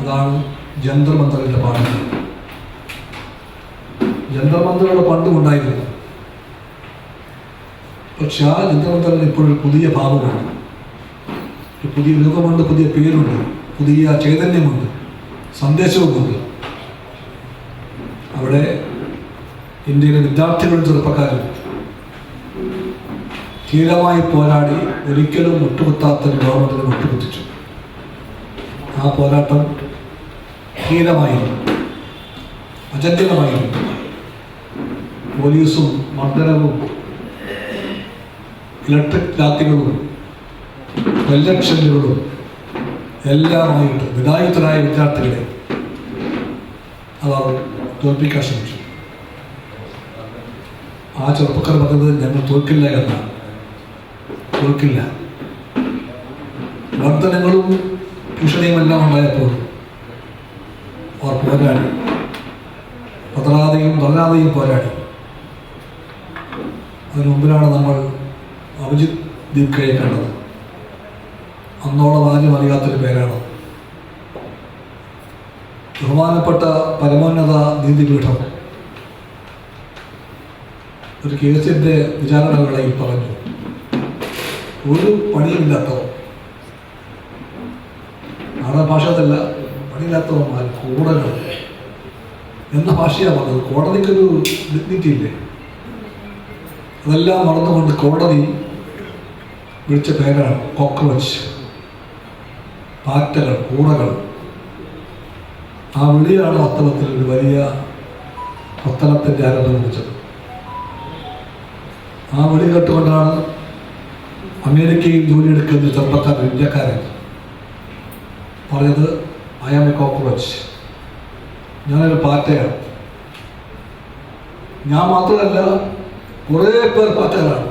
അതാണ് ജന്തർ മന്ദറിൻ്റെ പാട്ട്. ജന്തർ മന്ദറുടെ പണ്ടും ഉണ്ടായിരുന്നു. പക്ഷെ ആ ജന്തർ മന്ദറിന് ഇപ്പോഴൊരു പുതിയ ഭാവമുണ്ട്, ഒരു പുതിയ രൂപമുണ്ട്, പുതിയ പേരുണ്ട്, പുതിയ ചൈതന്യമുണ്ട്, സന്ദേശവുമുണ്ട്. അവിടെ ഇന്ത്യയിലെ വിദ്യാർത്ഥികളും ചെറുപ്പക്കാരും ധീരമായി പോരാടി ഒരിക്കലും മുട്ടുകുത്താത്തൊരു ഗവൺമെൻറ്റിനെ മുട്ടുകുത്തിച്ചു. ആ പോരാട്ടം ധീരമായിരുന്നു, അചഞ്ചലമായിരുന്നു. പോലീസും മർദ്ദനവും ഇലക്ട്രിക് ലാത്തികളും വെല്ലക്ഷനുകളും എല്ലാമായിട്ട് വിദായുദ്ധരായ വിദ്യാർത്ഥികളെ അവർ തോൽപ്പിക്കാൻ ശ്രമിച്ചു. ആ ചെറുപ്പക്കാർ പറഞ്ഞത് ഞങ്ങൾ തോൽക്കില്ല എന്നാണ്. തോൽക്കില്ല. വർദ്ധനങ്ങളും ഭീഷണിയുമെല്ലാം ഉണ്ടായപ്പോൾ അവർ പോരാടി, പതറാതെയും തൊല്ലാതെയും പോരാടി. അതിനു മുമ്പിലാണ് നമ്മൾ അഭിജിത് ദീപ്കയെ കണ്ടത്. അന്നോളം ആരും അറിയാത്തൊരു പേരാണ്. ബഹുമാനപ്പെട്ട പരമോന്നത നീതിപീഠം ഒരു കേസിൻ്റെ വിചാരണവേളയിൽ പറഞ്ഞു, ഒരു പണിയില്ലാത്തവർ, നാടൻ ഭാഷയല്ല, പണിയില്ലാത്തവന്മാർ കൂടകൾ എന്ന ഭാഷയാണ് പറഞ്ഞത്. കോടതിക്കൊരു ഡിഗ്നിറ്റി ഇല്ലേ? അതെല്ലാം മറന്നുകൊണ്ട് കോടതി വിളിച്ച പേരാണ് കോക്രോച്ച്, പാറ്റകൾ, കൂടകൾ. ആ വിളിയാണ് വാസ്തവത്തിൽ ഒരു വലിയ പത്തനത്തിൻ്റെ ആരംഭം കുറിച്ചത്. ആ വിളി കേട്ടുകൊണ്ടാണ് അമേരിക്കയിൽ ജോലിയെടുക്കുന്ന ചെറുപ്പക്കാരൻ, ഇന്ത്യക്കാരൻ പറഞ്ഞത്, ഐ ആം എ കോക്രോച്ച്, ഞാനൊരു പാറ്റയാണ്. ഞാൻ മാത്രമല്ല, കുറേ പേർ പാറ്റകളാണ്.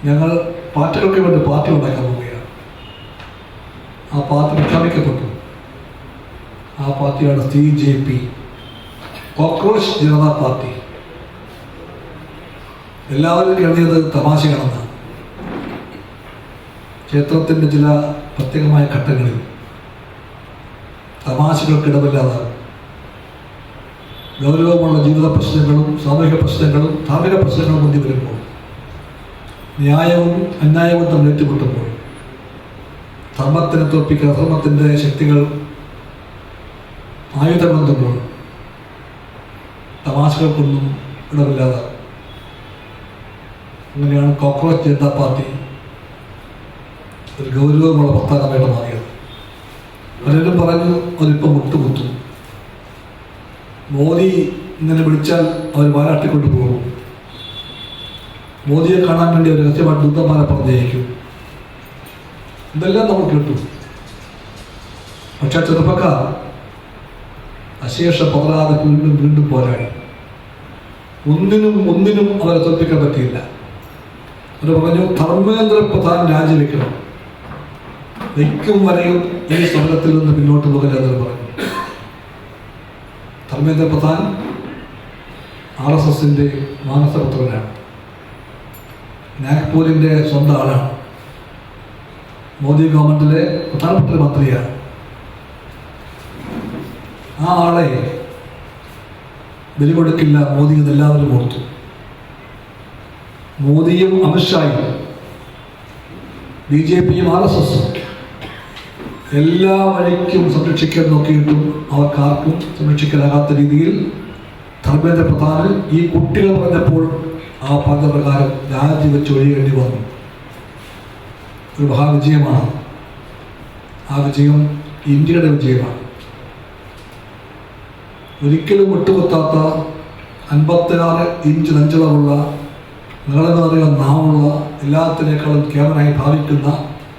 ഞങ്ങൾ പാറ്റകൾക്ക് വേണ്ടി പാർട്ടി ഉണ്ടാക്കാൻ പോവുകയാണ്. ആ പാർട്ടി പ്രഖ്യാപിക്കപ്പെട്ടു. ആ പാർട്ടിയാണ് CJP, കോക്രോച്ച് ജനതാ പാർട്ടി. എല്ലാവരും കരുതിയത് തമാശയാണെന്നാണ്. ക്ഷേത്രത്തിൻ്റെ ചില പ്രത്യേകമായ ഘട്ടങ്ങളിൽ തമാശകൾക്കിടമില്ലാതാകും. ഗൗരവമുള്ള ജീവിത പ്രശ്നങ്ങളും സാമൂഹിക പ്രശ്നങ്ങളും ധാർമ്മിക പ്രശ്നങ്ങളും മുന്നിൽ വരുമ്പോൾ, ന്യായവും അന്യായവും തമ്മിൽ ഏറ്റുമുട്ടുമ്പോൾ, ധർമ്മത്തിനെ തോൽപ്പിക്കാൻ അധർമ്മത്തിൻ്റെ ശക്തികൾ ആയുധമെന്നുമ്പോൾ തമാശകൾക്കൊന്നും ഇടമില്ലാതാകും. അങ്ങനെയാണ് കോക്രോച്ച് ജനതാ പാർട്ടി ഒരു ഗൗരവമുള്ള പ്രസ്ഥാനമായിട്ട് മാറിയത്. പലരും പറഞ്ഞു അതിപ്പം മുട്ടുകുത്തും, മോദി ഇങ്ങനെ വിളിച്ചാൽ അവർ വാലാട്ടിക്കൊണ്ട് പോകും, മോദിയെ കാണാൻ വേണ്ടി അവർ രഹസ്യമായിട്ട് ദൂതന്മാരെ പറഞ്ഞയക്കും. ഇതെല്ലാം നമ്മൾ കേട്ടു. പക്ഷെ ചെറുപ്പക്കാർ അശേഷം പതറാതെ വീണ്ടും പോരാടി. ഒന്നിനും അവരെ തോൽപ്പിക്കാൻ പറ്റിയില്ല. അവർ പറഞ്ഞു, ധർമ്മേന്ദ്ര പ്രധാൻ രാജിവെക്കണം, വയ്ക്കും വരെയും ഈ സമരത്തിൽ നിന്ന് പിന്നോട്ട് പോകില്ല എന്ന് പറഞ്ഞു. ധർമ്മേന്ദ്ര പ്രധാൻ RSSന്റെ മാനസപുത്രനാണ്, നാഗ്പൂരിൻ്റെ സ്വന്തം ആളാണ്, മോദി ഗവൺമെൻറ്റിലെ പ്രധാനപ്പെട്ട മന്ത്രിയാണ്. ആ ആളെ ബലികൊടുക്കില്ല മോദി എന്ന് എല്ലാവരും ഓർത്തു. മോദിയും അമിത്ഷായും BJPയും RSSും എല്ലാ വഴിക്കും സംരക്ഷിക്കാൻ നോക്കിയിട്ടും അവർക്കാർക്കും സംരക്ഷിക്കാനാകാത്ത രീതിയിൽ ധർമ്മേന്ദ്ര പ്രധാന് ഈ കുട്ടികൾ പറഞ്ഞപ്പോൾ ആ പറഞ്ഞ പ്രകാരം രാജിവെച്ച് ഒഴിയേണ്ടി വന്നു. ഒരു മഹാവിജയമാണ്. ആ വിജയം ഇന്ത്യയുടെ വിജയമാണ്. ഒരിക്കലും വിട്ടുകൊത്താത്ത 56 ഇഞ്ച് നെഞ്ചളവുള്ള നീളമേറിയ നാവുള്ള എല്ലാത്തിനേക്കാളും കേവലമായി ഭാവിക്കുന്ന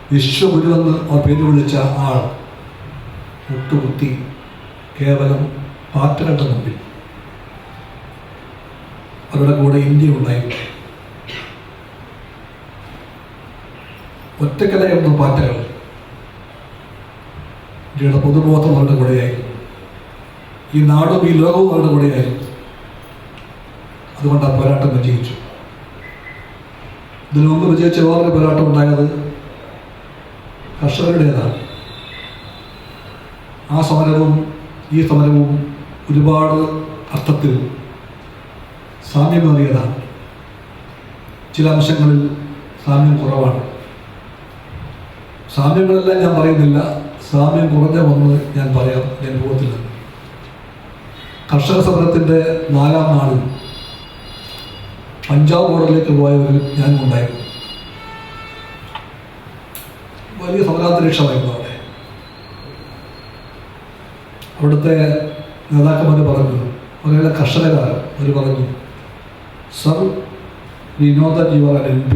വിശ്വഗുരുവെന്ന് അവർ പേര് വിളിച്ച ആൾ മുട്ടുകുത്തി കേവലം പാറ്റകളുടെ മുമ്പിൽ. അവരുടെ കൂടെ ഇന്ത്യ ഉണ്ടായിരുന്നു. ഒറ്റക്കലയൊന്നും പാറ്റകൾ. ഇന്ത്യയുടെ പൊതുബോധം അവരുടെ കൂടെയായിരുന്നു. ഈ നാടും ഈ ലോകവും അവരുടെ കൂടെയായിരുന്നു. അതുകൊണ്ട് ആ പോരാട്ടം വിജയിച്ചു. ഇതിനു മുമ്പ് വിജയിച്ച വേറൊരു പോരാട്ടം ഉണ്ടായത് കർഷകരുടേതാണ്. ആ സമരവും ഈ സമരവും ഒരുപാട് അർത്ഥത്തിൽ സാമ്യമേറിയതാണ്. ചില അംശങ്ങളിൽ സാമ്യം കുറവാണ്. സാമ്യങ്ങളെല്ലാം ഞാൻ പറയുന്നില്ല, സാമ്യം കുറഞ്ഞ ഒന്ന് ഞാൻ പറയാം എൻ്റെ അനുഭവത്തിൽ നിന്ന്. കർഷക സമരത്തിൻ്റെ 4ാം നാളിൽ പഞ്ചാബ് ബോർഡറിലേക്ക് പോയവരിൽ ഞാനും ഉണ്ടായിരുന്നു. വലിയ സമരാന്തരീക്ഷമായിരുന്നു അവിടെ. അവിടുത്തെ നേതാക്കന്മാർ പറഞ്ഞു, അവരുടെ കർഷകരാണ്, അവർ പറഞ്ഞു, sir, we know that you are N MP